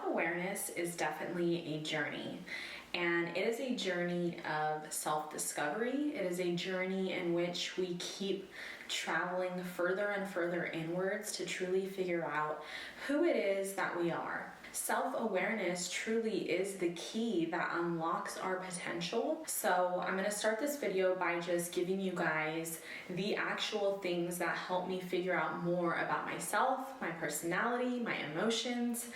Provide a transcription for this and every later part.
Self-awareness is definitely a journey, and it is a journey of self-discovery. It is a journey in which we keep traveling further and further inwards to truly figure out who it is that we are. Self-awareness truly is the key that unlocks our potential. So I'm going to start this video by just giving you guys the actual things that help me figure out more about myself, my personality, my emotions,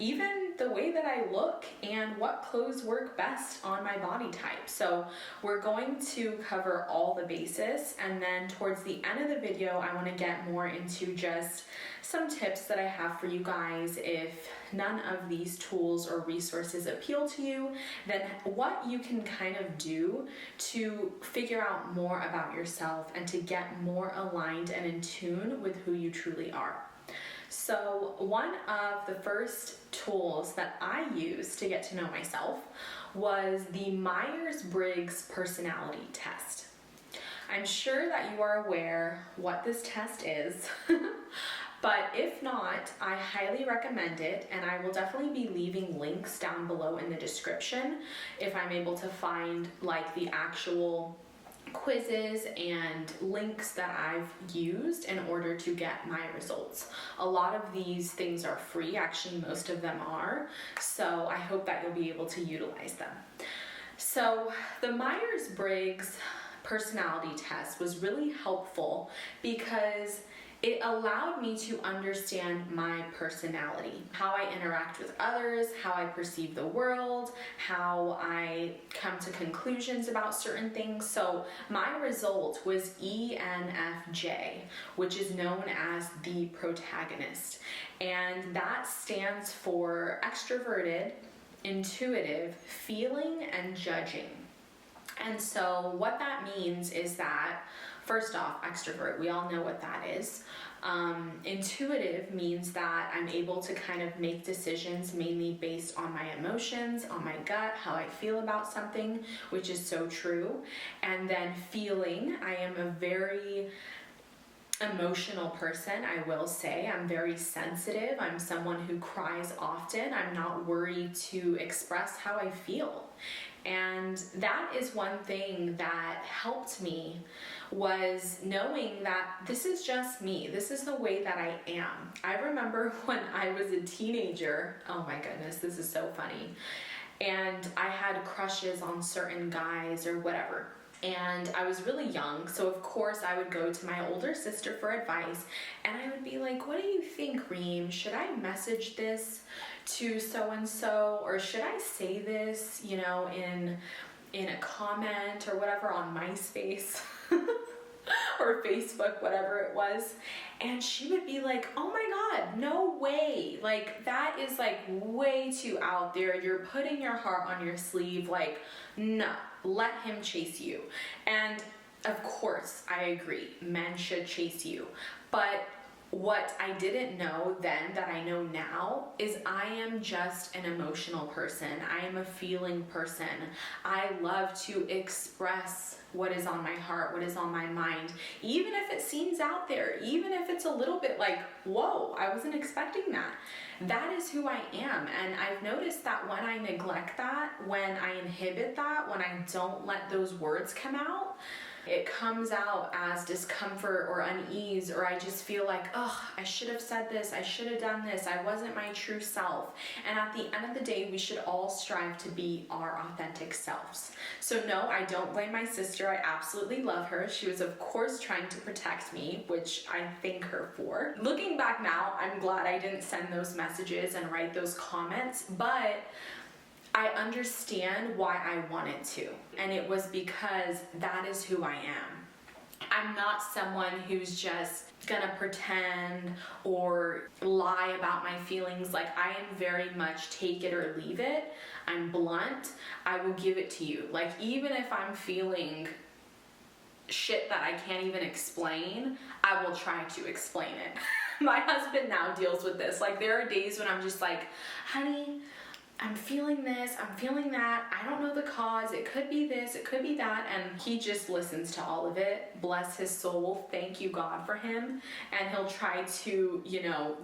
even the way that I look and what clothes work best on my body type. So we're going to cover all the bases, and then towards the end of the video I want to get more into just some tips that I have for you guys. If none of these tools or resources appeal to you, then what you can kind of do to figure out more about yourself and to get more aligned and in tune with who you truly are. So one of the first tools that I used to get to know myself was the Myers-Briggs personality test. I'm sure that you are aware what this test is, but if not, I highly recommend it, and I will definitely be leaving links down below in the description if I'm able to find like the actual quizzes and links that I've used in order to get my results. A lot of these things are free, actually most of them are, so I hope that you'll be able to utilize them. So the Myers-Briggs personality test was really helpful because it allowed me to understand my personality, how I interact with others, how I perceive the world, how I come to conclusions about certain things. So my result was ENFJ, which is known as the protagonist. And that stands for extroverted, intuitive, feeling, and judging. And so what that means is that, first off, extrovert, we all know what that is. Intuitive means that I'm able to kind of make decisions mainly based on my emotions, on my gut, how I feel about something, which is so true. And then feeling, I am a very emotional person, I will say. I'm very sensitive. I'm someone who cries often. I'm not worried to express how I feel. And that is one thing that helped me, was knowing that this is just me. This is the way that I am. I remember when I was a teenager, oh my goodness, this is so funny. And I had crushes on certain guys or whatever. And I was really young, so of course I would go to my older sister for advice, and I would be like, what do you think, Reem? Should I message this to so-and-so, or should I say this, you know, in a comment or whatever on MySpace or Facebook, whatever it was? And she would be like, oh my God, no way. Like, that is like way too out there. You're putting your heart on your sleeve. Like, no, let him chase you. And of course, I agree, men should chase you. But what I didn't know then that I know now is I am just an emotional person. I am a feeling person. I love to express what is on my heart, what is on my mind, even if it seems out there, even if it's a little bit like, whoa, I wasn't expecting that. That is who I am. And I've noticed that when I neglect that, when I inhibit that, when I don't let those words come out, it comes out as discomfort or unease, or I just feel like, oh, I should have said this, I should have done this, I wasn't my true self. And at the end of the day, we should all strive to be our authentic selves. So no, I don't blame my sister. I absolutely love her. She was, of course, trying to protect me, which I thank her for. Looking back now, I'm glad I didn't send those messages and write those comments, but I understand why I wanted to, and it was because that is who I am. I'm not someone who's just gonna pretend or lie about my feelings. Like, I am very much take it or leave it. I'm blunt. I will give it to you. Like, even if I'm feeling shit that I can't even explain, I will try to explain it. My husband now deals with this. Like, there are days when I'm just like, honey, I'm feeling this, I'm feeling that, I don't know the cause, it could be this, it could be that, and he just listens to all of it. Bless his soul, thank you God for him. And he'll try to,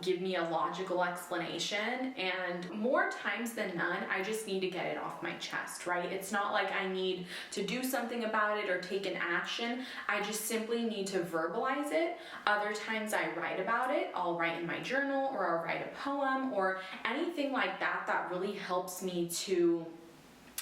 give me a logical explanation, and more times than none, I just need to get it off my chest, right? It's not like I need to do something about it or take an action. I just simply need to verbalize it. Other times I write about it. I'll write in my journal, or I'll write a poem, or anything like that really helps me to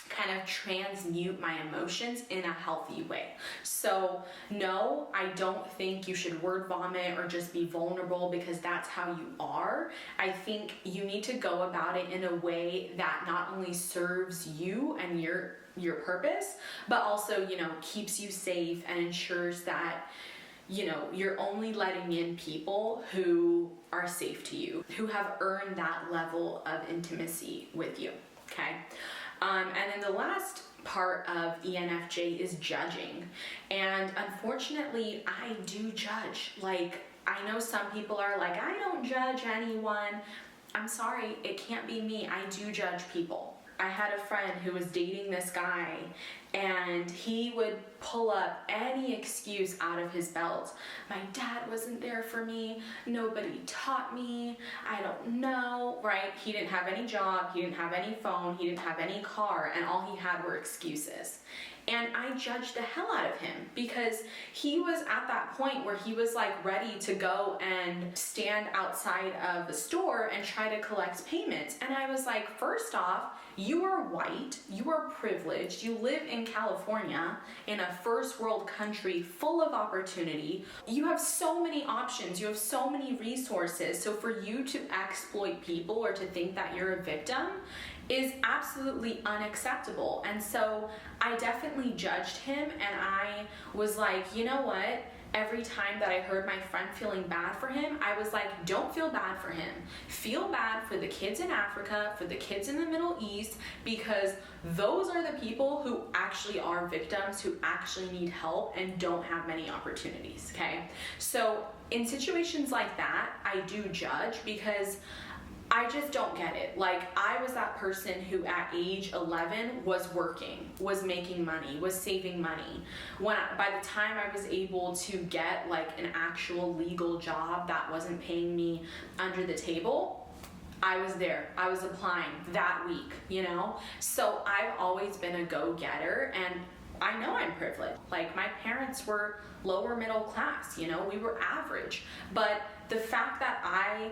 kind of transmute my emotions in a healthy way. So no, I don't think you should word vomit or just be vulnerable because that's how you are. I think you need to go about it in a way that not only serves you and your purpose, but also, keeps you safe and ensures that you're only letting in people who are safe to you, who have earned that level of intimacy with you, okay? And then the last part of ENFJ is judging. And unfortunately, I do judge. Like, I know some people are like, I don't judge anyone. I'm sorry, it can't be me. I do judge people. I had a friend who was dating this guy, and he would pull up any excuse out of his belt. My dad wasn't there for me. Nobody taught me. I don't know, right? He didn't have any job. He didn't have any phone. He didn't have any car, and all he had were excuses. And I judged the hell out of him because he was at that point where he was like ready to go and stand outside of the store and try to collect payments. And I was like, first off, you are white, you are privileged, you live in California in a first world country full of opportunity. You have so many options, you have so many resources. So for you to exploit people or to think that you're a victim is absolutely unacceptable. And so I definitely judged him, and I was like, you know what? Every time that I heard my friend feeling bad for him, I was like, don't feel bad for him. Feel bad for the kids in Africa, for the kids in the Middle East, because those are the people who actually are victims, who actually need help and don't have many opportunities, okay? So in situations like that, I do judge because I just don't get it. Like, I was that person who at age 11 was working, was making money, was saving money. By the time I was able to get like an actual legal job that wasn't paying me under the table, I was there. I was applying that week, So I've always been a go-getter, and I know I'm privileged. Like, my parents were lower middle class, we were average. But the fact that I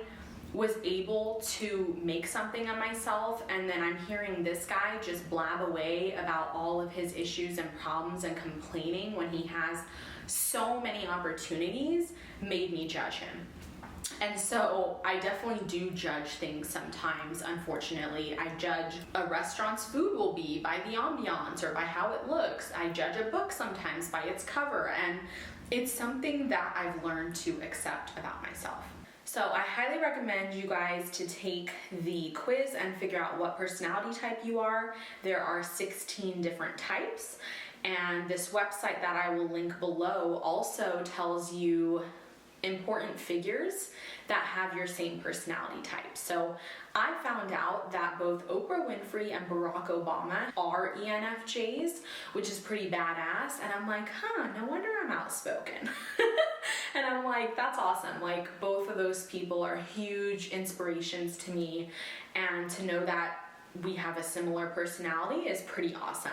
was able to make something of myself, and then I'm hearing this guy just blab away about all of his issues and problems and complaining when he has so many opportunities, made me judge him. And so I definitely do judge things sometimes, unfortunately. I judge a restaurant's food will be by the ambiance or by how it looks. I judge a book sometimes by its cover, and it's something that I've learned to accept about myself. So I highly recommend you guys to take the quiz and figure out what personality type you are. There are 16 different types, and this website that I will link below also tells you important figures that have your same personality type. So I found out that both Oprah Winfrey and Barack Obama are ENFJs, which is pretty badass. And I'm like, no wonder I'm outspoken. And I'm like, that's awesome. Like, both of those people are huge inspirations to me, and to know that we have a similar personality is pretty awesome.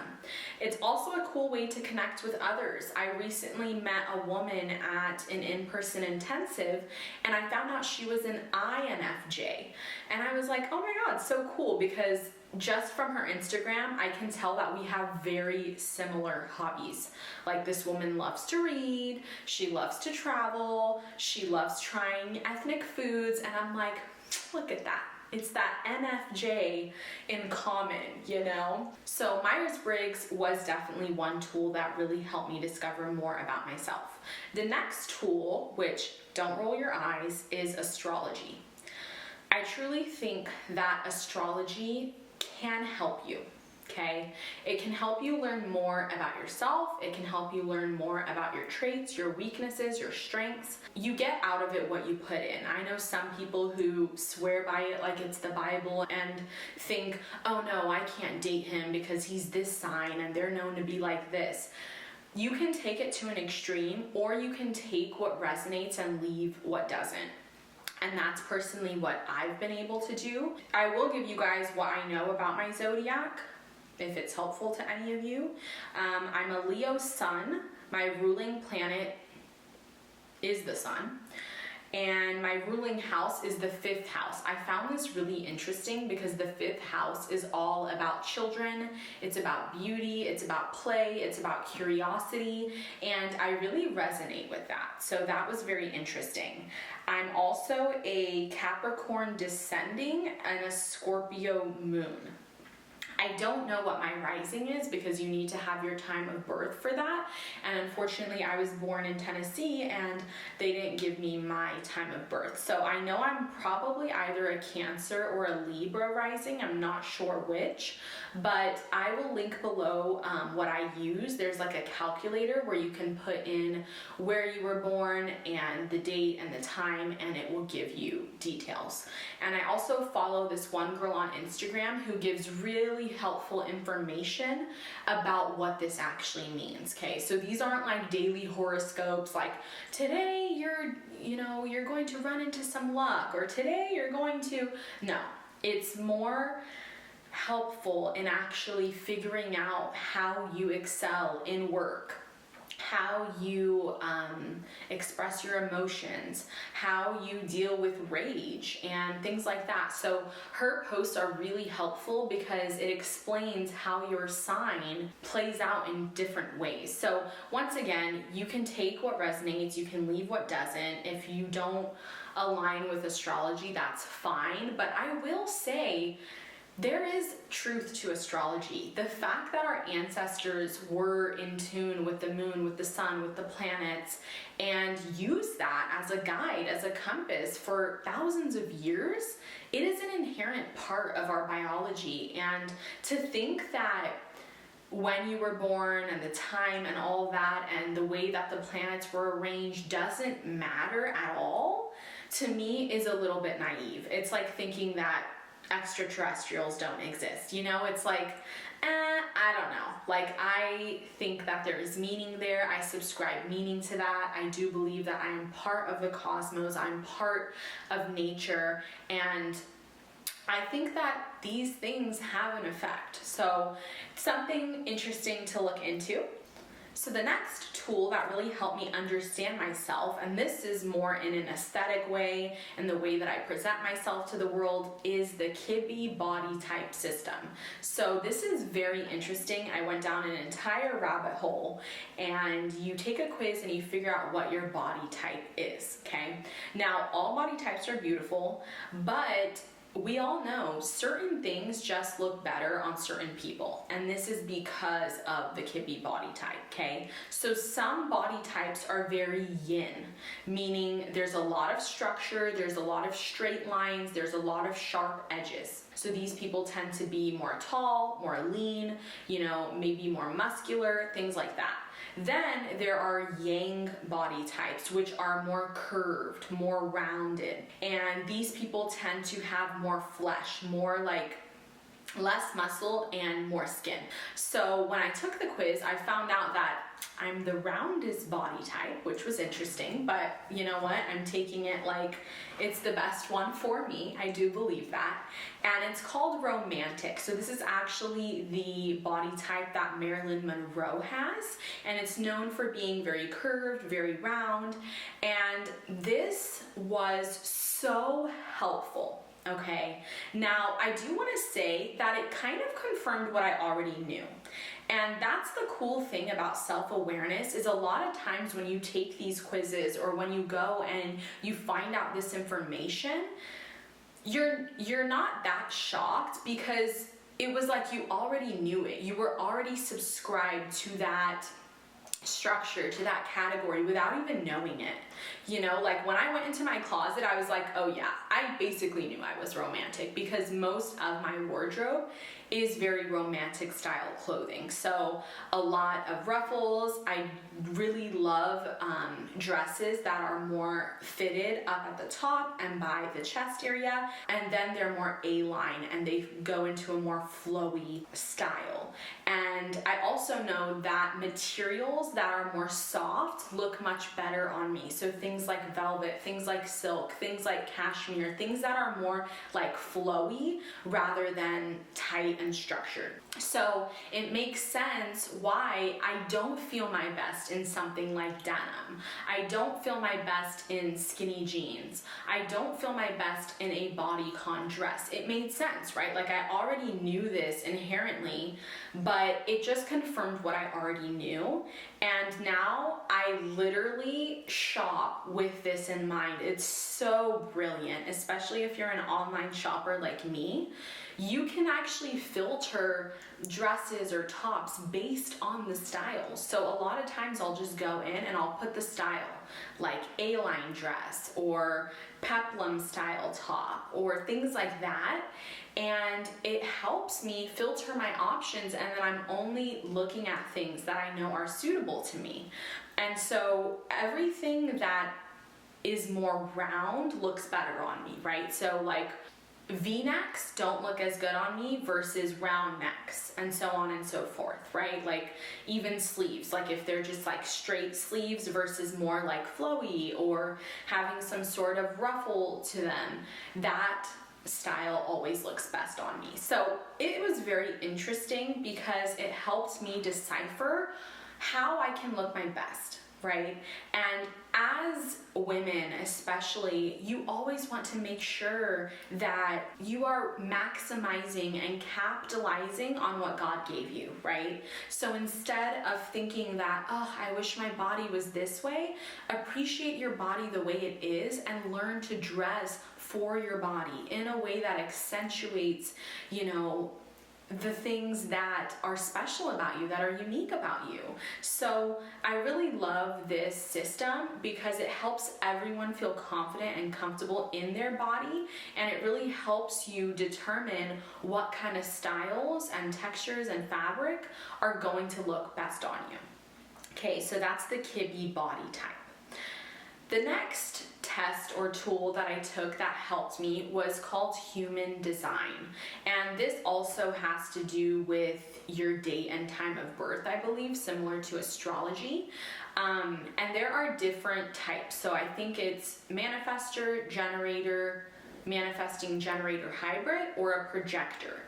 It's also a cool way to connect with others. I recently met a woman at an in-person intensive, and I found out she was an INFJ. And I was like, oh my God, so cool, because just from her Instagram, I can tell that we have very similar hobbies. Like, this woman loves to read, she loves to travel, she loves trying ethnic foods, and I'm like, look at that. It's that NFJ in common, So Myers-Briggs was definitely one tool that really helped me discover more about myself. The next tool, which, don't roll your eyes, is astrology. I truly think that astrology can help you. okay? It can help you learn more about yourself. It can help you learn more about your traits, your weaknesses, your strengths. You get out of it what you put in. I know some people who swear by it like it's the Bible and think, oh no, I can't date him because he's this sign and they're known to be like this. You can take it to an extreme, or you can take what resonates and leave what doesn't. And that's personally what I've been able to do. I will give you guys what I know about my zodiac, if it's helpful to any of you. I'm a Leo sun. My ruling planet is the sun. And my ruling house is the 5th house. I found this really interesting because the 5th house is all about children. It's about beauty. It's about play. It's about curiosity. And I really resonate with that. So that was very interesting. I'm also a Capricorn descending and a Scorpio moon. I don't know what my rising is because you need to have your time of birth for that. And unfortunately, I was born in Tennessee and they didn't give me my time of birth. So I know I'm probably either a Cancer or a Libra rising. I'm not sure which, but I will link below what I use. There's like a calculator where you can put in where you were born and the date and the time, and it will give you details. And I also follow this one girl on Instagram who gives really helpful information about what this actually means. Okay, so these aren't like daily horoscopes like today you're going to run into some luck, or today you're going to, no, it's more helpful in actually figuring out how you excel in work, how you express your emotions, how you deal with rage and things like that. So her posts are really helpful because it explains how your sign plays out in different ways. So once again, you can take what resonates, you can leave what doesn't. If you don't align with astrology, that's fine. But I will say, there is truth to astrology. The fact that our ancestors were in tune with the moon, with the sun, with the planets, and used that as a guide, as a compass for thousands of years, it is an inherent part of our biology. And to think that when you were born and the time and all that and the way that the planets were arranged doesn't matter at all, to me is a little bit naive. It's like thinking that extraterrestrials don't exist. It's like, I don't know. Like, I think that there is meaning there. I subscribe meaning to that. I do believe that I am part of the cosmos. I'm part of nature. And I think that these things have an effect. So something interesting to look into. So the next tool that really helped me understand myself, and this is more in an aesthetic way and the way that I present myself to the world, is the Kibbe body type system. So this is very interesting. I went down an entire rabbit hole, and you take a quiz and you figure out what your body type is, okay? Now, all body types are beautiful, but we all know certain things just look better on certain people, and this is because of the Kibbe body type, okay? So some body types are very yin, meaning there's a lot of structure, there's a lot of straight lines, there's a lot of sharp edges. So these people tend to be more tall, more lean, maybe more muscular, things like that. Then there are yang body types, which are more curved, more rounded. And these people tend to have more flesh, more like less muscle and more skin. So when I took the quiz, I found out that I'm the roundest body type, which was interesting, but you know what? I'm taking it like it's the best one for me. I do believe that. And it's called romantic. So this is actually the body type that Marilyn Monroe has, and it's known for being very curved, very round, and this was so helpful. Okay, now I do want to say that it kind of confirmed what I already knew. And that's the cool thing about self-awareness, is a lot of times when you take these quizzes or when you go and you find out this information, you're not that shocked, because it was like you already knew it. You were already subscribed to that structure, to that category, without even knowing it. Like when I went into my closet, I was like, oh yeah, I basically knew I was romantic because most of my wardrobe is very romantic style clothing. So a lot of ruffles. I really love dresses that are more fitted up at the top and by the chest area, and then they're more A-line and they go into a more flowy style. And I also know that materials that are more soft look much better on me. So things like velvet, things like silk, things like cashmere, things that are more like flowy rather than tight and structured. So it makes sense why I don't feel my best in something like denim. I don't feel my best in skinny jeans. I don't feel my best in a bodycon dress. It made sense, right? Like I already knew this inherently, but it just confirmed what I already knew. And now I literally shop with this in mind. It's so brilliant, especially if you're an online shopper like me. You can actually filter dresses or tops based on the style. So a lot of times I'll just go in and I'll put the style, like A-line dress or peplum style top or things like that. And it helps me filter my options, and then I'm only looking at things that I know are suitable to me. And so everything that is more round looks better on me, right? So like V-necks don't look as good on me versus round necks, and so on and so forth, right? Like even sleeves, like if they're just like straight sleeves versus more like flowy or having some sort of ruffle to them, that style always looks best on me. So it was very interesting because it helped me decipher how I can look my best, right? And as women especially, you always want to make sure that you are maximizing and capitalizing on what God gave you, right? So instead of thinking that, oh, I wish my body was this way, appreciate your body the way it is and learn to dress for your body in a way that accentuates, the things that are special about you, that are unique about you. So I really love this system because it helps everyone feel confident and comfortable in their body, and it really helps you determine what kind of styles and textures and fabric are going to look best on you. Okay, so that's the Kibbe body type. The next test or tool that I took that helped me was called human design. And this also has to do with your date and time of birth, I believe, similar to astrology. And there are different types. So I think it's manifestor, generator, manifesting generator hybrid, or a projector.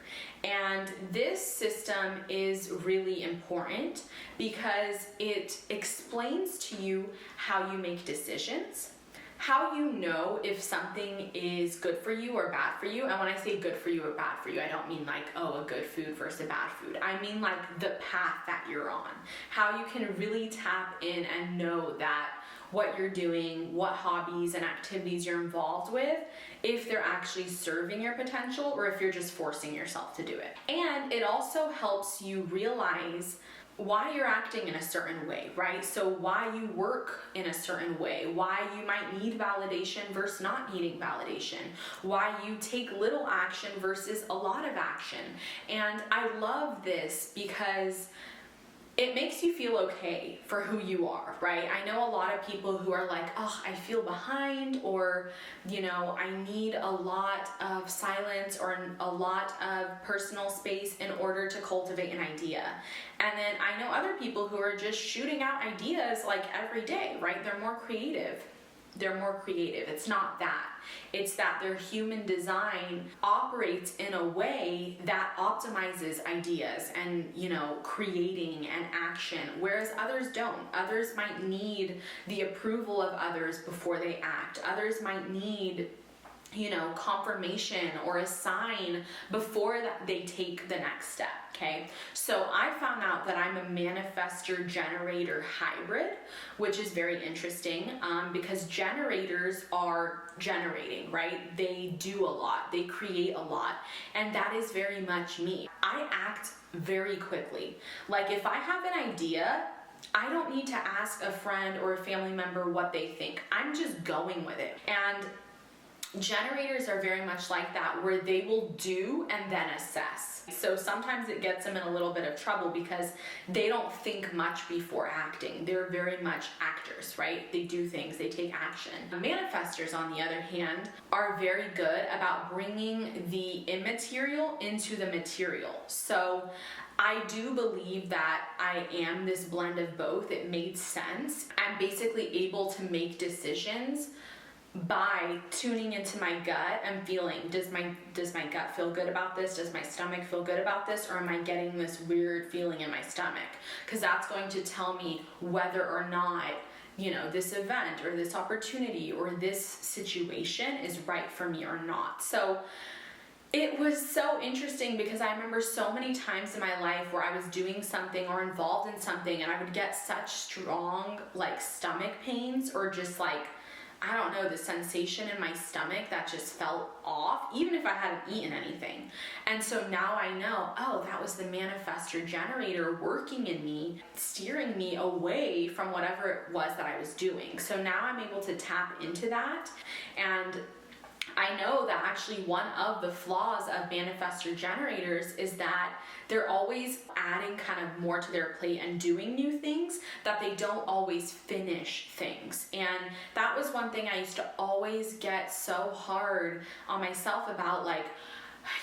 And this system is really important because it explains to you how you make decisions, how you know if something is good for you or bad for you. And when I say good for you or bad for you, I don't mean like, oh, a good food versus a bad food. I mean like the path that you're on, how you can really tap in and know that what you're doing, what hobbies and activities you're involved with, if they're actually serving your potential or if you're just forcing yourself to do it. And it also helps you realize why you're acting in a certain way, right? So why you work in a certain way, why you might need validation versus not needing validation, why you take little action versus a lot of action. And I love this because it makes you feel okay for who you are, right? I know a lot of people who are like, oh, I feel behind, or, I need a lot of silence or a lot of personal space in order to cultivate an idea. And then I know other people who are just shooting out ideas like every day, right? They're more creative. It's not that. It's that their human design operates in a way that optimizes ideas and, creating and action, whereas others don't. Others might need the approval of others before they act. Others might need confirmation or a sign before that they take the next step, okay? So I found out that I'm a manifestor generator hybrid, which is very interesting because generators are generating, right? They do a lot, they create a lot, and that is very much me. I act very quickly. Like if I have an idea, I don't need to ask a friend or a family member what they think. I'm just going with it. And Generators are very much like that, where they will do and then assess. So sometimes it gets them in a little bit of trouble because they don't think much before acting. They're very much actors, right? They do things, they take action. Manifestors, on the other hand, are very good about bringing the immaterial into the material. So I do believe that I am this blend of both. It made sense. I'm basically able to make decisions by tuning into my gut and feeling, does my gut feel good about this? Does my stomach feel good about this? Or am I getting this weird feeling in my stomach? Because that's going to tell me whether or not, you know, this event or this opportunity or this situation is right for me or not. So it was so interesting because I remember so many times in my life where I was doing something or involved in something and I would get such strong like stomach pains, or just like, I don't know, the sensation in my stomach that just felt off, even if I hadn't eaten anything. And so now I know, oh, that was the manifestor generator working in me, steering me away from whatever it was that I was doing. So now I'm able to tap into that. And I know that actually one of the flaws of manifestor generators is that they're always adding kind of more to their plate and doing new things, that they don't always finish things. And that was one thing I used to always get so hard on myself about, like,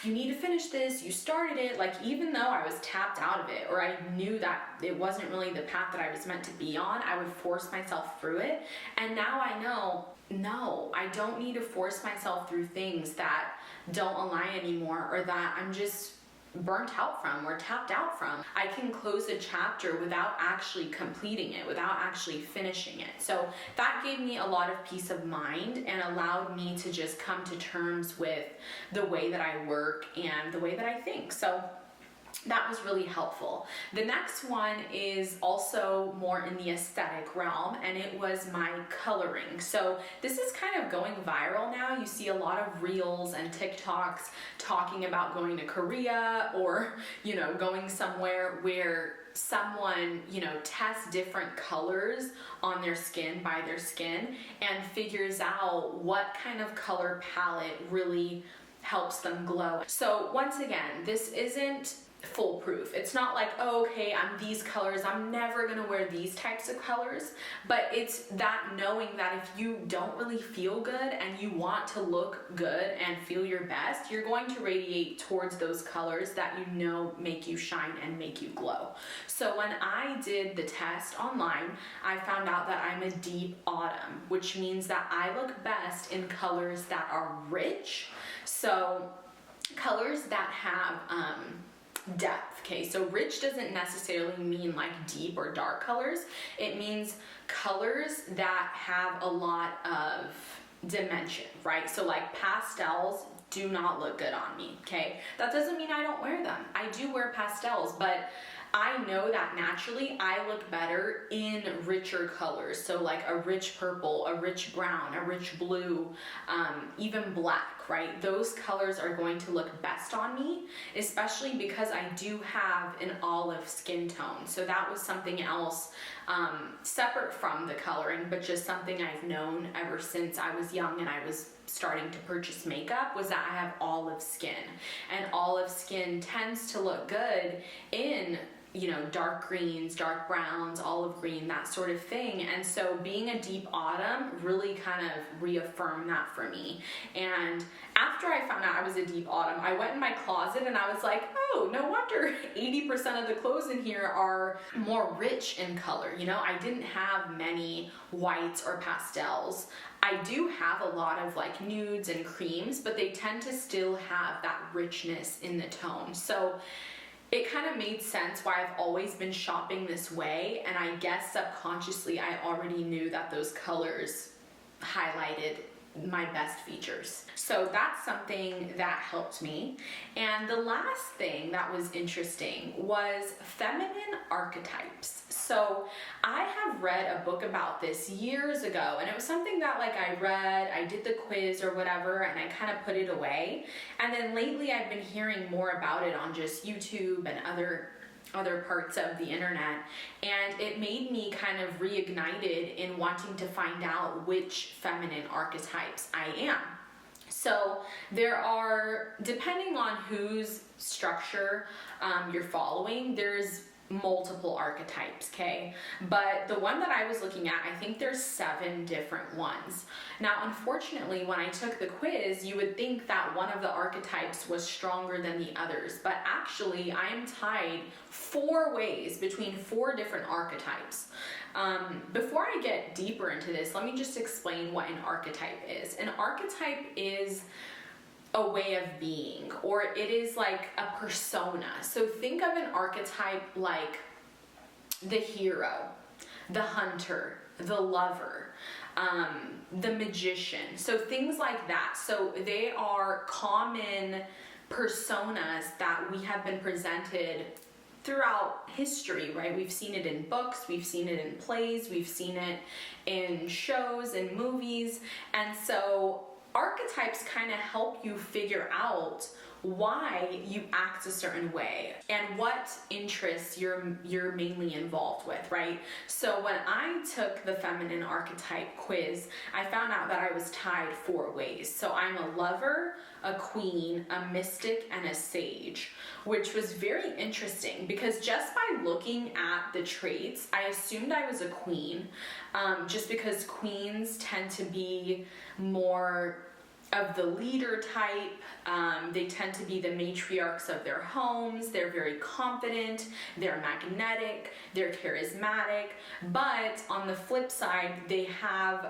you need to finish this, you started it, like even though I was tapped out of it, or I knew that it wasn't really the path that I was meant to be on, I would force myself through it. And now I know, no, I don't need to force myself through things that don't align anymore, or that I'm just burnt out from or tapped out from. I can close a chapter without actually completing it, without actually finishing it. So that gave me a lot of peace of mind and allowed me to just come to terms with the way that I work and the way that I think. So that was really helpful. The next one is also more in the aesthetic realm, and it was my coloring. So this is kind of going viral now. You see a lot of reels and TikToks talking about going to Korea, or, you know, going somewhere where someone, you know, tests different colors on their skin, by their skin, and figures out what kind of color palette really helps them glow. So once again, this isn't foolproof. It's not like, oh, okay, I'm these colors, I'm never gonna wear these types of colors. But it's that knowing that if you don't really feel good and you want to look good and feel your best, you're going to radiate towards those colors that you know make you shine and make you glow. So when I did the test online, I found out that I'm a deep autumn, which means that I look best in colors that are rich. So colors that have depth. Okay, so rich doesn't necessarily mean like deep or dark colors. It means colors that have a lot of dimension, right? So like pastels do not look good on me, okay? That doesn't mean I don't wear them. I do wear pastels, but I know that naturally I look better in richer colors. So like a rich purple, a rich brown, a rich blue, even black, right? Those colors are going to look best on me, especially because I do have an olive skin tone. So that was something else separate from the coloring, but just something I've known ever since I was young and I was starting to purchase makeup, was that I have olive skin. And olive skin tends to look good in, you know, dark greens, dark browns, olive green, that sort of thing. And so being a deep autumn really kind of reaffirmed that for me. And after I found out I was a deep autumn, I went in my closet and I was like, oh, no wonder 80% of the clothes in here are more rich in color. You know, I didn't have many whites or pastels. I do have a lot of like nudes and creams, but they tend to still have that richness in the tone. So it kind of made sense why I've always been shopping this way, and I guess subconsciously I already knew that those colors highlighted my best features. So that's something that helped me. And the last thing that was interesting was feminine archetypes. So I have read a book about this years ago, and it was something that like I read, I did the quiz or whatever, and I kind of put it away. And then lately I've been hearing more about it on just YouTube and other parts of the internet, and it made me kind of reignited in wanting to find out which feminine archetypes I am. So there are, depending on whose structure you're following, there's multiple archetypes, okay? But the one that I was looking at, I think there's 7 different ones. Now, unfortunately, when I took the quiz, you would think that one of the archetypes was stronger than the others, but actually I am tied 4 ways between 4 different archetypes. Before I get deeper into this, let me just explain what an archetype is. An archetype is a way of being, or it is like a persona. So think of an archetype like the hero, the hunter, the lover, the magician. So things like that. So they are common personas that we have been presented throughout history, right? We've seen it in books, we've seen it in plays, we've seen it in shows and movies. And so archetypes kind of help you figure out why you act a certain way and what interests you're mainly involved with, right? So when I took the feminine archetype quiz, I found out that I was tied 4 ways. So I'm a lover, a queen, a mystic, and a sage, which was very interesting because just by looking at the traits, I assumed I was a queen, just because queens tend to be more of the leader type. They tend to be the matriarchs of their homes. They're very confident, they're magnetic, they're charismatic, but on the flip side, they have,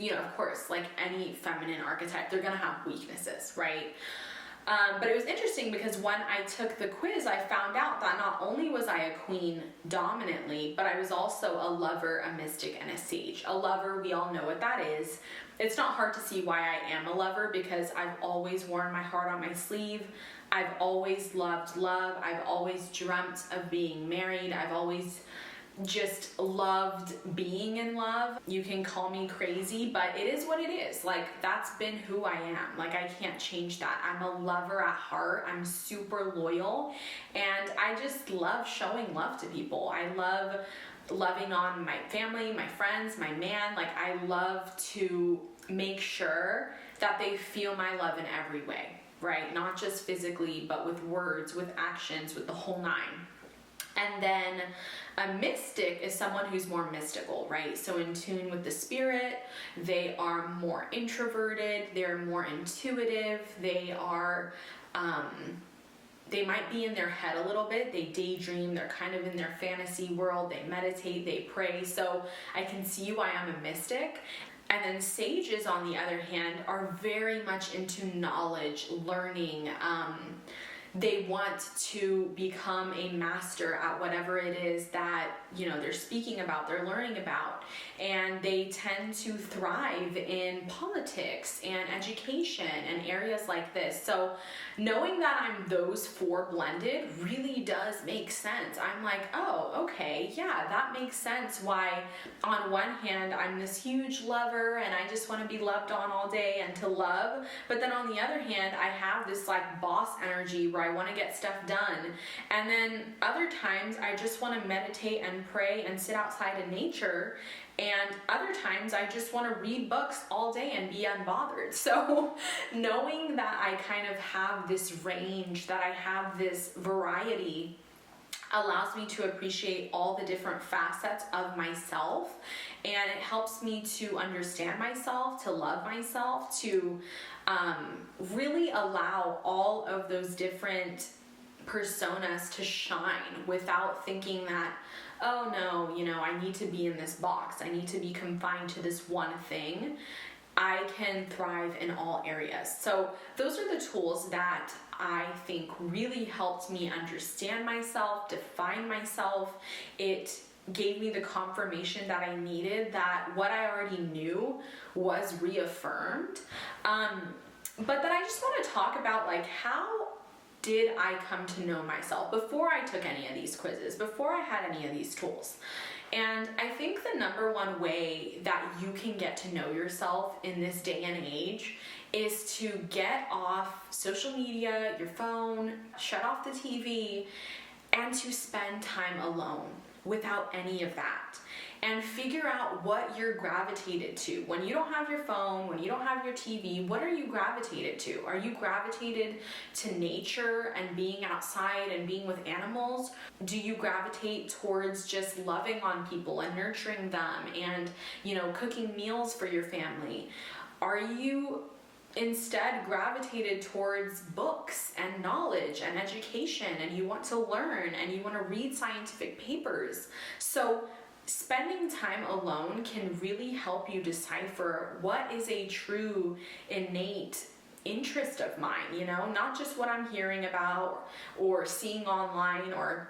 of course, like any feminine archetype, they're gonna have weaknesses, right? But it was interesting because when I took the quiz, I found out that not only was I a queen dominantly, but I was also a lover, a mystic, and a sage. A lover, we all know what that is. It's not hard to see why I am a lover because I've always worn my heart on my sleeve. I've always loved love. I've always dreamt of being married. I've always just loved being in love. You can call me crazy, but it is what it is. Like, that's been who I am. Like, I can't change that. I'm a lover at heart. I'm super loyal, and I just love showing love to people. I love loving on my family, my friends, my man. Like, I love to make sure that they feel my love in every way, right? Not just physically, but with words, with actions, with the whole 9. And then a mystic is someone who's more mystical, right? So in tune with the spirit, they are more introverted, they're more intuitive, they are, they might be in their head a little bit, they daydream, they're kind of in their fantasy world, they meditate, they pray. So I can see why I'm a mystic. And then sages, on the other hand, are very much into knowledge, learning. They want to become a master at whatever it is that, they're speaking about, they're learning about. And they tend to thrive in politics and education and areas like this. So knowing that I'm those 4 blended really does make sense. I'm like, oh, okay, yeah, that makes sense why on one hand I'm this huge lover and I just want to be loved on all day and to love, but then on the other hand I have this like boss energy where I want to get stuff done, and then other times I just want to meditate and pray and sit outside in nature, and other times I just want to read books all day and be unbothered. So knowing that I kind of have this range, that I have this variety, allows me to appreciate all the different facets of myself, and it helps me to understand myself, to love myself, to really allow all of those different personas to shine without thinking that, oh no, I need to be in this box, I need to be confined to this one thing. I can thrive in all areas. So those are the tools that I think really helped me understand myself, define myself. It gave me the confirmation that I needed, that what I already knew was reaffirmed. But then I just want to talk about, like, how did I come to know myself before I took any of these quizzes, before I had any of these tools? And I think the number one way that you can get to know yourself in this day and age is to get off social media, your phone, shut off the TV, and to spend time alone without any of that. and figure out what you're gravitated to. When you don't have your phone, when you don't have your TV, what are you gravitated to? Are you gravitated to nature and being outside and being with animals? Do you gravitate towards just loving on people and nurturing them and, cooking meals for your family? Are you instead gravitated towards books and knowledge and education, and you want to learn and you want to read scientific papers? So spending time alone can really help you decipher what is a true innate interest of mine, not just what I'm hearing about or seeing online, or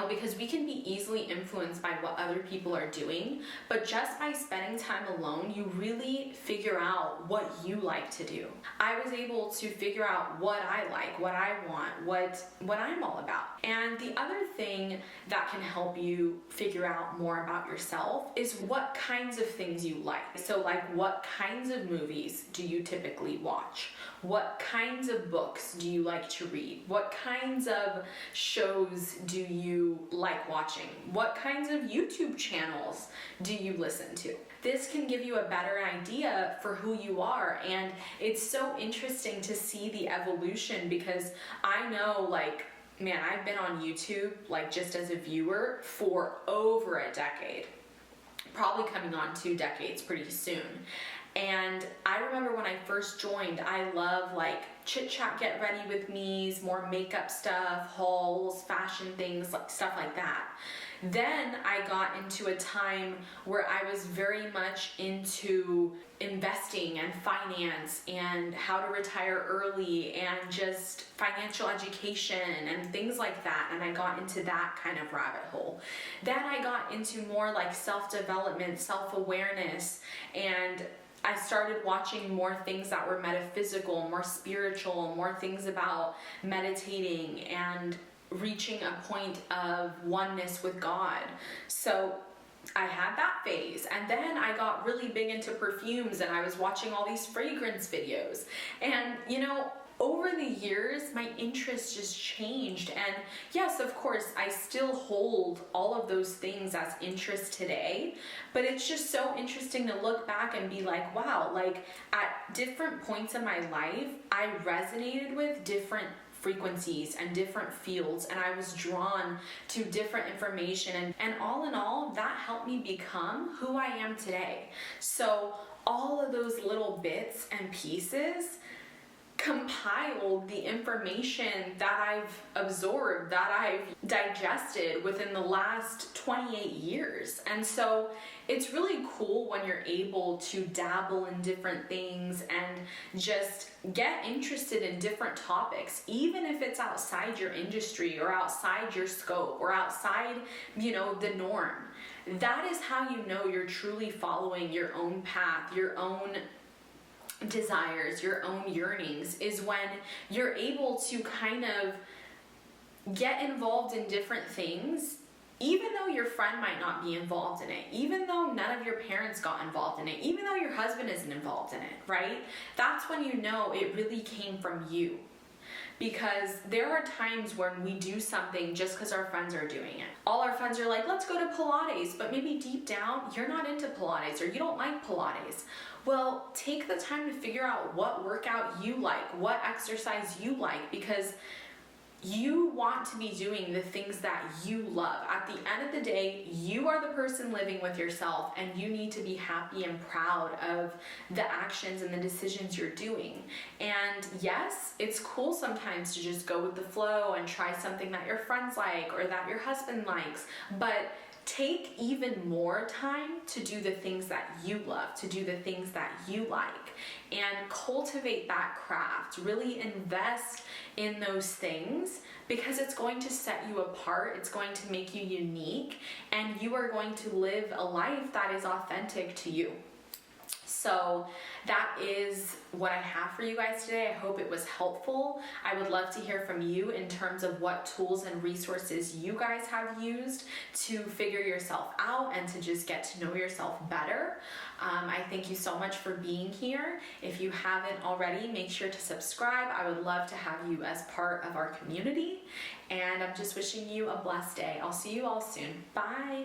because we can be easily influenced by what other people are doing, but just by spending time alone, you really figure out what you like to do. I was able to figure out what I like, what I want, what I'm all about. And the other thing that can help you figure out more about yourself is what kinds of things you like. So like, what kinds of movies do you typically watch? What kinds of books do you like to read? What kinds of shows do you like watching? What kinds of YouTube channels do you listen to? This can give you a better idea for who you are, and it's so interesting to see the evolution, because I know, I've been on YouTube, just as a viewer for over a decade, probably coming on 2 decades pretty soon. And I remember when I first joined, I love chit chat, get ready with me's, more makeup stuff, hauls, fashion things, stuff like that. Then I got into a time where I was very much into investing and finance and how to retire early and just financial education and things like that. And I got into that kind of rabbit hole. Then I got into more self-development, self-awareness, and I started watching more things that were metaphysical, more spiritual, more things about meditating and reaching a point of oneness with God. So I had that phase, and then I got really big into perfumes, and I was watching all these fragrance videos. And over the years, my interest just changed. And yes, of course, I still hold all of those things as interests today, but it's just so interesting to look back and be like, wow, at different points in my life, I resonated with different frequencies and different fields, and I was drawn to different information, and all in all, that helped me become who I am today. So all of those little bits and pieces compiled the information that I've absorbed, that I've digested within the last 28 years. And so it's really cool when you're able to dabble in different things and just get interested in different topics, even if it's outside your industry or outside your scope or outside, the norm. That is how you know you're truly following your own path, your own desires, your own yearnings, is when you're able to kind of get involved in different things, even though your friend might not be involved in it, even though none of your parents got involved in it, even though your husband isn't involved in it, right? That's when you know it really came from you. Because there are times when we do something just because our friends are doing it. All our friends are like, let's go to Pilates, but maybe deep down, you're not into Pilates or you don't like Pilates. Well, take the time to figure out what workout you like, what exercise you like, because you want to be doing the things that you love. At the end of the day, you are the person living with yourself, and you need to be happy and proud of the actions and the decisions you're doing. And yes, it's cool sometimes to just go with the flow and try something that your friends like or that your husband likes, but take even more time to do the things that you love, to do the things that you like, and cultivate that craft. Really invest in those things, because it's going to set you apart, it's going to make you unique, and you are going to live a life that is authentic to you. So that is what I have for you guys today. I hope it was helpful. I would love to hear from you in terms of what tools and resources you guys have used to figure yourself out and to just get to know yourself better. I thank you so much for being here. If you haven't already, make sure to subscribe. I would love to have you as part of our community. And I'm just wishing you a blessed day. I'll see you all soon. Bye.